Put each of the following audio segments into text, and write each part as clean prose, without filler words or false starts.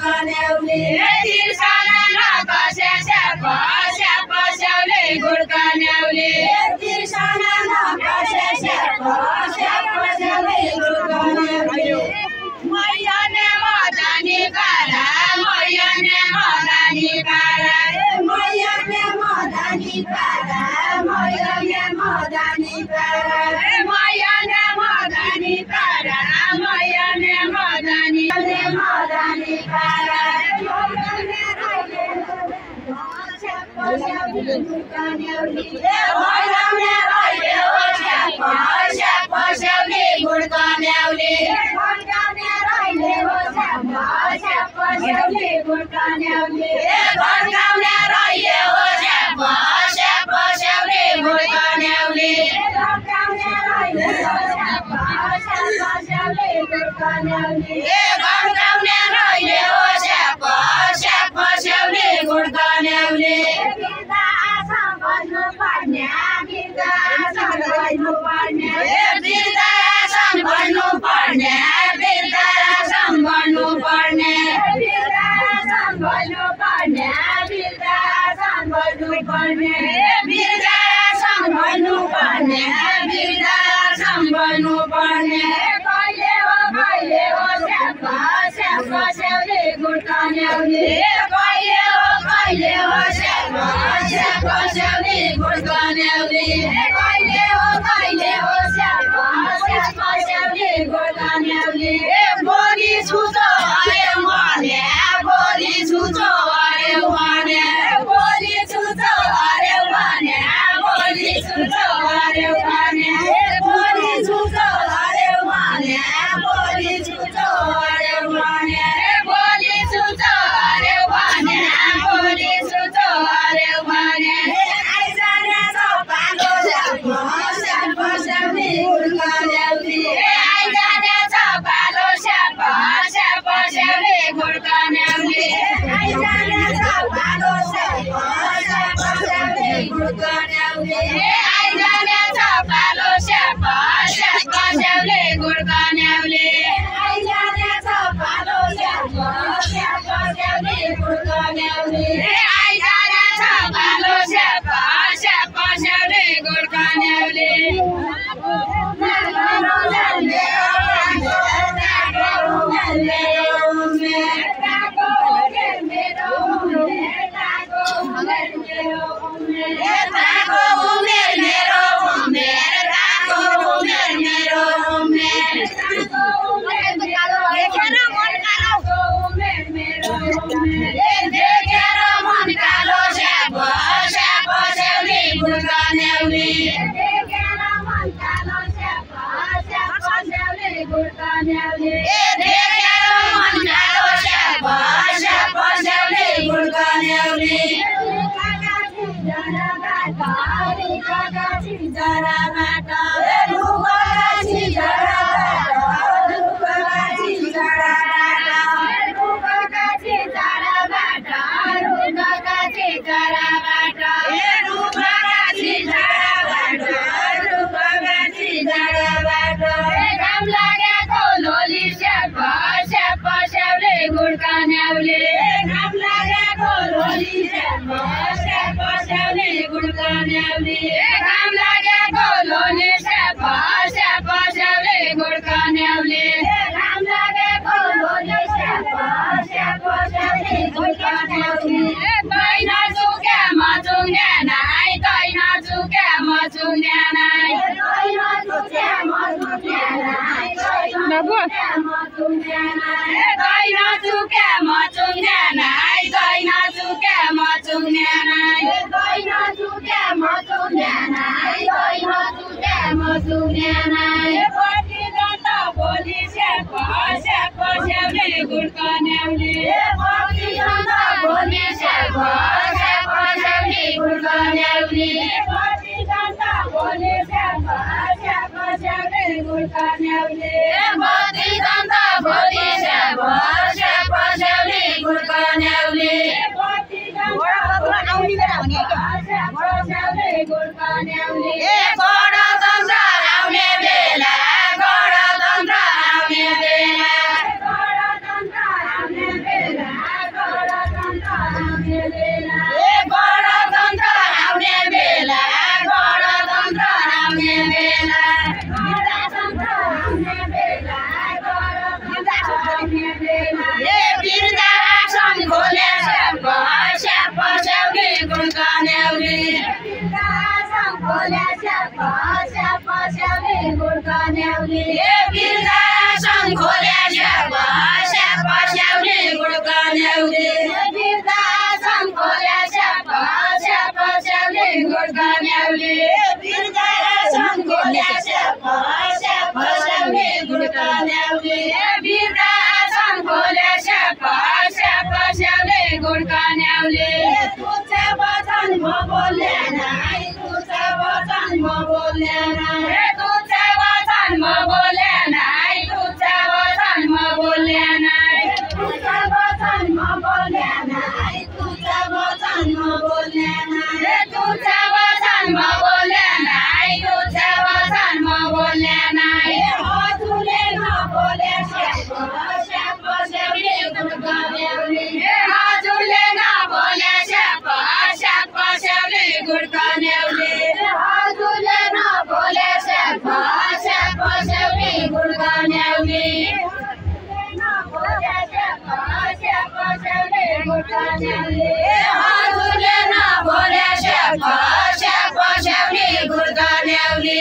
गुडकन्याउली तिर्सना नकसे स्याप स्याप स्याउले गुडकन्याउली तिर्सना नकसे स्याप स्याप स्याउले गुडकन्याउली मैयाने मदानी पारा मैयाने मदानी पारा मैयाने मदानी पारा मैयाने मदानी पारा मैयाने मदानी पारा मैयाने मदानी मदानी पारा गुडकन्याउली भैरवले अहिले हो स्याप स्याप स्याउले गुडकन्याउली भड्काउने रहिले हो स्याप स्याप स्याउले गुडकन्याउली भड्काउने रहिले हो स्याप स्याप स्याउले गुडकन्याउली भड्काउने रहिले हो स्याप स्याप स्याउले गुडकन्याउली भड्काउने रहिले हो स्याप स्याप स्याउले गुडकन्याउली वृद्धाश्रम भन्नु पर्ने वृद्धाश्रम भन्नु पर्ने वृद्धाश्रम भन्नु पर्ने वृद्धाश्रम भन्नु पर्ने वृद्धाश्रम भन्नु पर्ने वृद्धाश्रम भन्नु पर्ने कहिले हो स्याप स्याप स्याउले गुडकन्याउली कहिले हो स्याप स्याप स्याउले गुडकन्याउली कहिले हो स्याप स्याप स्याउले गुडकन्याउली बोली छुचो अरे भने बोली छुचो अरे भने बोली छुचो अरे भने बोली छुचो अरे भने बोली छुचो अरे भने बोली छुचो अरे भने बोली छुचो अरे भने बोली छुचो अरे भने आइजाने पालो स्याप स्याप स्याउले गुडकन्याउली आइजाने पालो स्याप स्याप स्याउले गुडकन्याउली आइजाने पालो स्याप स्याप स्याउले गुडकन्याउली आइजाने पालो स्याप स्याप स्याउले गुडकन्याउली आइजाने पालो स्याप स्याप स्याउले गुडकन्याउली आइजाने पालो स्याप स्याप स्याउले गुडकन्याउली गुडकन्याउली घाम लागेको लोली स्याप स्याप स्याउले गुडकन्याउली घाम लागेको लोली स्याप स्याप स्याउले गुडकन्याउली घाम लागेको लोली स्याप स्याप स्याउले गुडकन्याउली तै नचुके म चुङ्ने नाइ तै नचुके म चुङ्ने नाइ तै नचुके म चुङ्ने नाइ बाबु तै नचुके म चुङ्ने नाइ तै नचुके म चुङ्ने नाइ तै नचुके म चुङ्ने नाइ तै नचुके म चुङ्ने नाइ पट्टी दण्ड बोली स्याप स्याप स्याउले गुडकन्याउली पट्टी दण्ड बोली स्याप स्याप स्याउले गुडकन्याउली पट्टी दण्ड बोली स्याप स्याप स्याउले गुडकन्याउली पट्टी दण्ड बोली स्याप स्याप स्याउले गुडकन्याउली पट्टी दण्ड आउने बेला भने गुडकन्याउली गणतन्त्र आउने बेला गणतन्त्र आउने बेला गणतन्त्र आउने बेला पस्याउने गुड्का न्याउली वृद्धाश्रम खोले पस्याउने गुड्का न्याउली वृद्धाश्रम खोले पस्याउने गुड्का न्याउली वृद्धाश्रम खोले पस्याउने गुड्का न्याउली वृद्धाश्रम खोले पस्याउने गुड्का न्याउली तुझे वचन म बोल्ने नाइ तुझे वचन म बोल्ने नाइ तुझे वचन म बोल्ने नाइ तुझे वचन म बोल्ने नाइ तुझे वचन म बोल्ने नाइ तुझे वचन म बोल्ने नाइ तुझे वचन म बोल्ने नाइ तुझे वचन म बोल्ने नाइ हजुरले नबोले पस्याउने गुड्का न्याउली हजुरले नबोले पस्याउने गुड्का न्याउली हजुरले नबोले पस्याउने गुड्का न्याउली पस्याउने गुड्का न्याउली हजुरले नबोले पस्याउने गुड्का न्याउली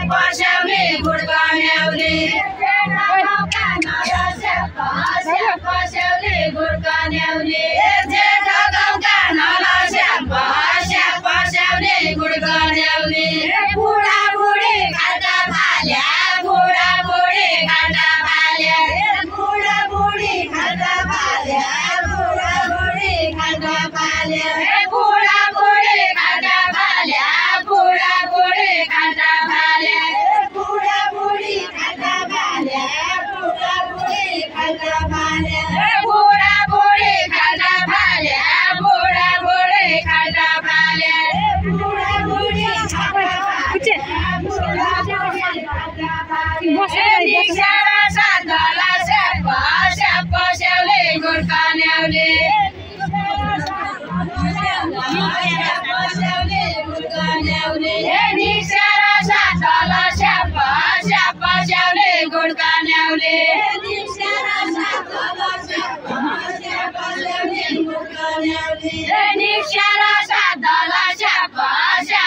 पस्याउने गुड्का न्याउली पस्याउने गुड्का न्याउली जेठा गाउँका नलस्या पस्याउने गुड्का न्याउली बुढा बुढी खाटा फाल्या बुढा बुढी खाटा फाल्या बुढा बुढी खाटा फाल्या बुढा बुढी खाटा फाल्या बुढा बुढी खाटा फाल्या बुढा बुढी खाटा फाल्या बुढा बुढी खाटा फाल्या बुढा बुढी खाटा फाल्या बुढा बुढी खाटा फाल्या बुढा बुढी खाटा फाल्या बुढा बुढी खाटा पस्याउने गुड्का न्याउली पस्याउने गुड्का न्याउली पस्याउने गुड्का न्याउली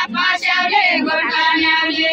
पस्याउने गुड्का न्याउली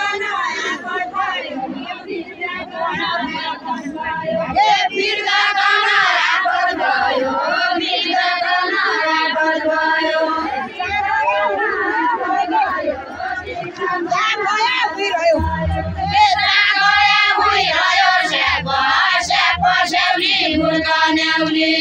Bye. बिर्गा कना राखल भयो बिर्गा कना राखल भयो न्याउली